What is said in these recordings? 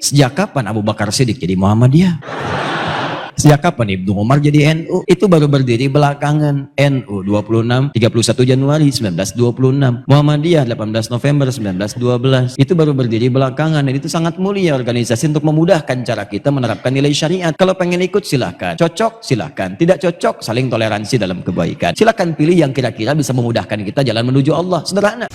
Sejak kapan Abu Bakar Siddiq jadi Muhammadiyah? Sejak kapan Ibnu Umar jadi NU? Itu baru berdiri belakangan. NU 31 Januari 1926. Muhammadiyah 18 November 1912. Itu baru berdiri belakangan. Dan itu sangat mulia organisasi untuk memudahkan cara kita menerapkan nilai syariat. Kalau pengen ikut silahkan. Cocok silahkan. Tidak cocok saling toleransi dalam kebaikan. Silahkan pilih yang kira-kira bisa memudahkan kita jalan menuju Allah. Sederhana.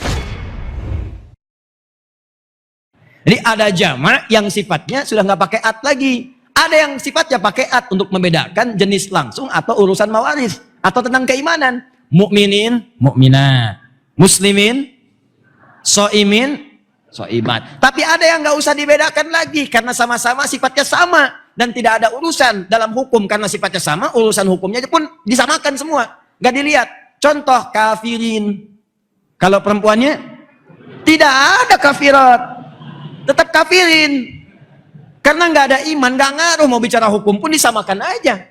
Jadi ada jama' yang sifatnya sudah nggak pakai at lagi. Ada yang sifatnya pakai at untuk membedakan jenis langsung atau urusan mawaris atau tentang keimanan. Mukminin, mukminat, muslimin, soimin, soimat. Tapi ada yang nggak usah dibedakan lagi karena sama-sama sifatnya sama dan tidak ada urusan dalam hukum karena sifatnya sama. Urusan hukumnya pun disamakan semua, nggak dilihat. Contoh kafirin. Kalau perempuannya tidak ada kafirat. Tetap kafirin karena nggak ada iman, nggak ngaruh mau bicara hukum pun disamakan aja.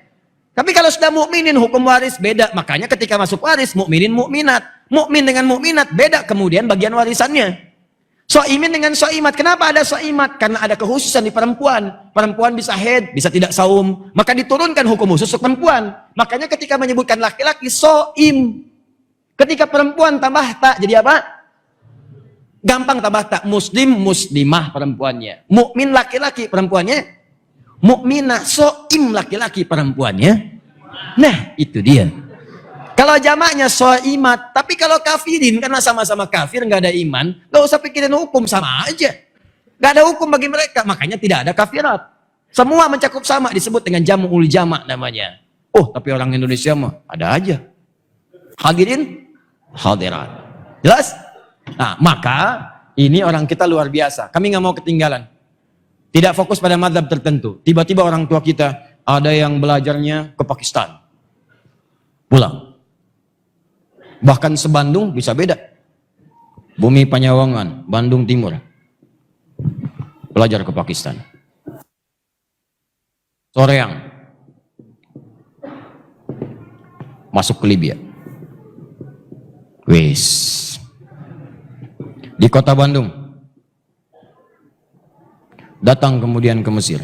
Tapi kalau sudah mukminin hukum waris beda, makanya ketika masuk waris mukminin mukminat, mukmin dengan mukminat beda kemudian bagian warisannya. Soimin dengan soimat, kenapa ada soimat? Karena ada kekhususan di perempuan. Perempuan bisa haid, bisa tidak saum, maka diturunkan hukum khusus untuk perempuan. Makanya ketika menyebutkan laki-laki soim, ketika perempuan tambah tak jadi apa? Gampang tambah tak, muslim muslimah perempuannya, mukmin laki-laki perempuannya, mukminah, soim laki-laki perempuannya. Nah itu dia. Kalau jamaknya soimat, tapi kalau kafirin karena sama-sama kafir nggak ada iman, nggak usah pikirin hukum, sama aja, nggak ada hukum bagi mereka, makanya tidak ada kafirat. Semua mencakup sama, disebut dengan jamul jamak namanya. Oh tapi orang Indonesia mah ada aja. Hadirin, hadirat, jelas? Nah, maka ini orang kita luar biasa. Kami nggak mau ketinggalan. Tidak fokus pada mazhab tertentu. Tiba-tiba orang tua kita ada yang belajarnya ke Pakistan. Pulang. Bahkan se-Bandung bisa beda. Bumi Panyawangan, Bandung Timur. Belajar ke Pakistan. Soreang. Masuk ke Libya. Wes. Di kota Bandung, datang kemudian ke Mesir.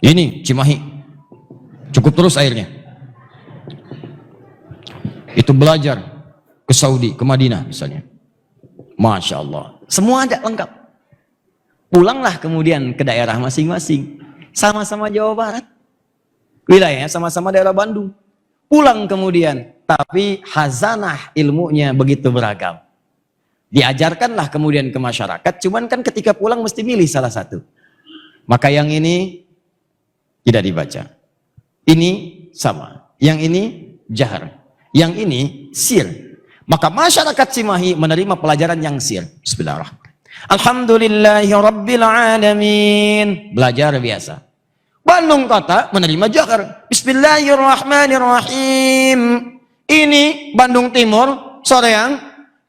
Ini Cimahi, cukup terus airnya. Itu belajar ke Saudi, ke Madinah misalnya. Masya Allah, semua ada lengkap. Pulanglah kemudian ke daerah masing-masing, sama-sama Jawa Barat, wilayahnya sama-sama daerah Bandung. Pulang kemudian, tapi hazanah ilmunya begitu beragam. Diajarkanlah kemudian ke masyarakat, cuman kan ketika pulang mesti milih salah satu. Maka yang ini tidak dibaca. Ini sama. Yang ini jahar. Yang ini sir. Maka masyarakat Cimahi menerima pelajaran yang sir. Bismillahirrahmanirrahim. Alhamdulillahirabbil alamin. Belajar biasa. Bandung kota menerima jahar. Bismillahirrahmanirrahim. Ini Bandung Timur, Soreang,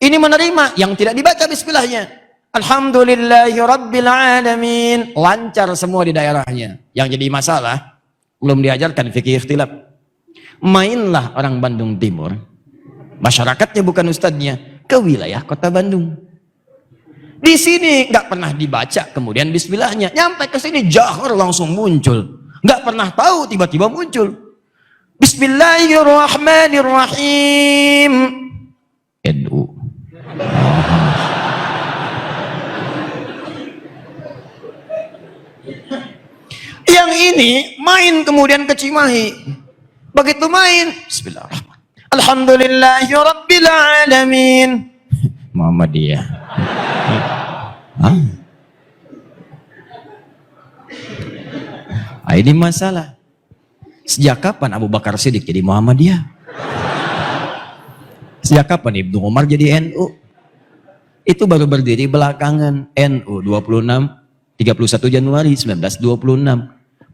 ini menerima yang tidak dibaca bismillahnya. Alhamdulillahirabbil alamin. Lancar semua di daerahnya. Yang jadi masalah belum diajarkan fikih ikhtilaf. Mainlah orang Bandung Timur, masyarakatnya bukan ustadznya, ke wilayah kota Bandung. Di sini nggak pernah dibaca, kemudian bismillahnya. Nyampe ke sini jahar langsung muncul. Nggak pernah tahu, tiba-tiba muncul. Bismillahirrahmanirrahim. NU. Yang ini main kemudian ke Cimahi. Begitu main, bismillahirrahmanirrahim. Alhamdulillahirabbil alamin. Muhammadiyah. Hah? Ini masalah. Sejak kapan Abu Bakar Siddiq jadi Muhammadiyah? Sejak kapan Ibnu Umar jadi NU? Itu baru berdiri belakangan. NU 31 Januari 1926.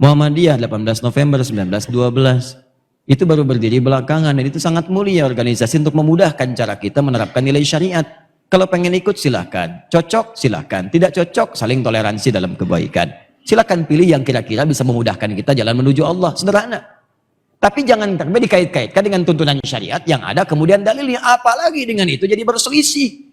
Muhammadiyah 18 November 1912. Itu baru berdiri belakangan. Dan itu sangat mulia organisasi untuk memudahkan cara kita menerapkan nilai syariat. Kalau pengen ikut silahkan, cocok silahkan, tidak cocok saling toleransi dalam kebaikan. Silahkan pilih yang kira-kira bisa memudahkan kita jalan menuju Allah. Sederhana. Tapi jangan sampai dikait-kaitkan dengan tuntunan syariat yang ada kemudian dalilnya. Apalagi dengan itu jadi berselisih.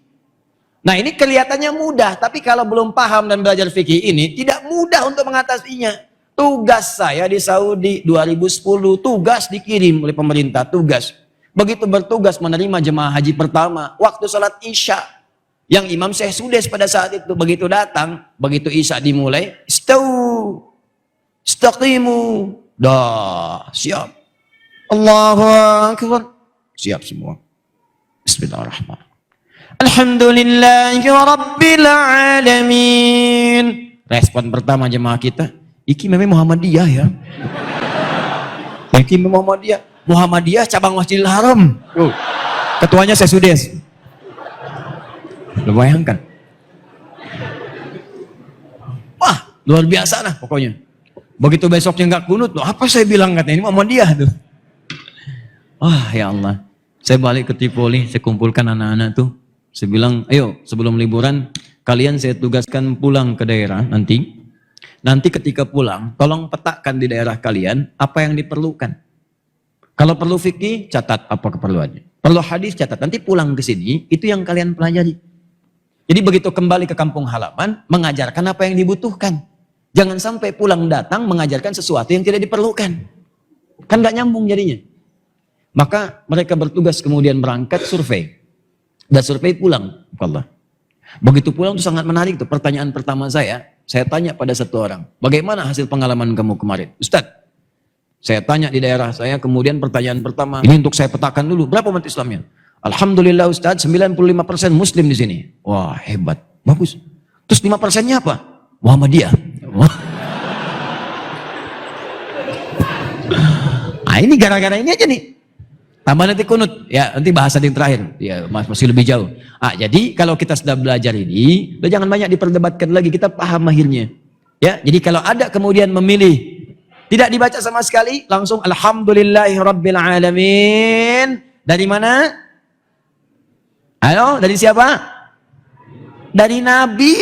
Nah ini kelihatannya mudah, tapi kalau belum paham dan belajar fikih ini, tidak mudah untuk mengatasinya. Tugas saya di Saudi 2010, tugas dikirim oleh pemerintah, tugas. Begitu bertugas menerima jemaah haji pertama, waktu sholat Isya, yang Imam Syekh Sudes pada saat itu, begitu datang, begitu Isya dimulai, istau, istaqimu, dah, siap. Allahu Akbar, siap semua. Bismillahirrahmanirrahim. Alhamdulillahi Rabbil Alamin. Respon pertama jemaah kita, iki memang Muhammadiyah ya. Iki memang Muhammadiyah cabang Masjidil Haram. Ketuanya saya Sudes. Lu bayangkan. Wah, luar biasa lah pokoknya. Begitu besoknya nggak kunut, loh, apa saya bilang katanya ini Muhammadiyah tuh. Wah, ya Allah. Saya balik ke Tripoli, saya kumpulkan anak-anak tuh. Saya bilang, ayo sebelum liburan, kalian saya tugaskan pulang ke daerah nanti. Nanti ketika pulang, tolong petakan di daerah kalian apa yang diperlukan. Kalau perlu fikih, catat apa keperluannya. Perlu hadis, catat. Nanti pulang ke sini, itu yang kalian pelajari. Jadi begitu kembali ke kampung halaman, mengajarkan apa yang dibutuhkan. Jangan sampai pulang datang mengajarkan sesuatu yang tidak diperlukan. Kan gak nyambung jadinya. Maka mereka bertugas kemudian berangkat survei. Dan survei pulang. Allah. Begitu pulang itu sangat menarik tuh. Pertanyaan pertama saya tanya pada satu orang. Bagaimana hasil pengalaman kamu kemarin? Ustadz, saya tanya di daerah saya, kemudian pertanyaan pertama. Ini untuk saya petakan dulu. Berapa umat Islamnya? Alhamdulillah Ustadz, 95% Muslim di sini. Wah hebat. Bagus. Terus 5%-nya apa? Muhammadiyah. Nah ini gara-gara ini aja nih. Tambah nanti kunut, ya nanti bahasa yang terakhir, ya masih lebih jauh. Jadi kalau kita sudah belajar ini, udah jangan banyak diperdebatkan lagi, kita paham akhirnya. Ya, jadi kalau ada kemudian memilih tidak dibaca sama sekali, langsung Alhamdulillahirabbil alamin. Dari mana? Halo, dari siapa? Dari Nabi.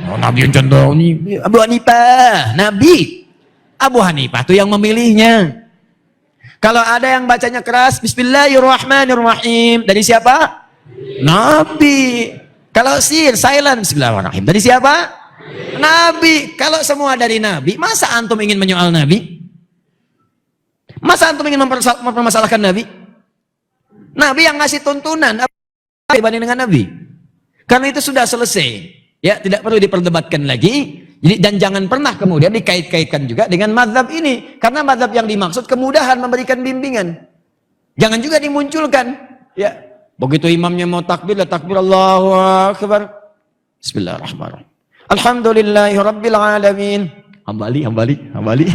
Oh, Nabi yang contoh ini, Abu Hanifah, Nabi. Abu Hanifah itu yang memilihnya. Kalau ada yang bacanya keras, Bismillahirrahmanirrahim. Dari siapa? Nabi. Kalau silent, Bismillahirrahmanirrahim. Dari siapa? Nabi. Kalau semua dari Nabi, masa antum ingin menyoal Nabi? Masa antum ingin mempermasalahkan Nabi? Nabi yang ngasih tuntunan, apa dibanding dengan Nabi? Karena itu sudah selesai. Ya, tidak perlu diperdebatkan lagi. Jadi, dan jangan pernah kemudian dikait-kaitkan juga dengan mazhab ini. Karena mazhab yang dimaksud kemudahan memberikan bimbingan. Jangan juga dimunculkan. Ya, begitu imamnya mau takbir, takbir Allahu Akbar. Bismillahirrahmanirrahim. Alhamdulillahirabbil alamin. Hambali.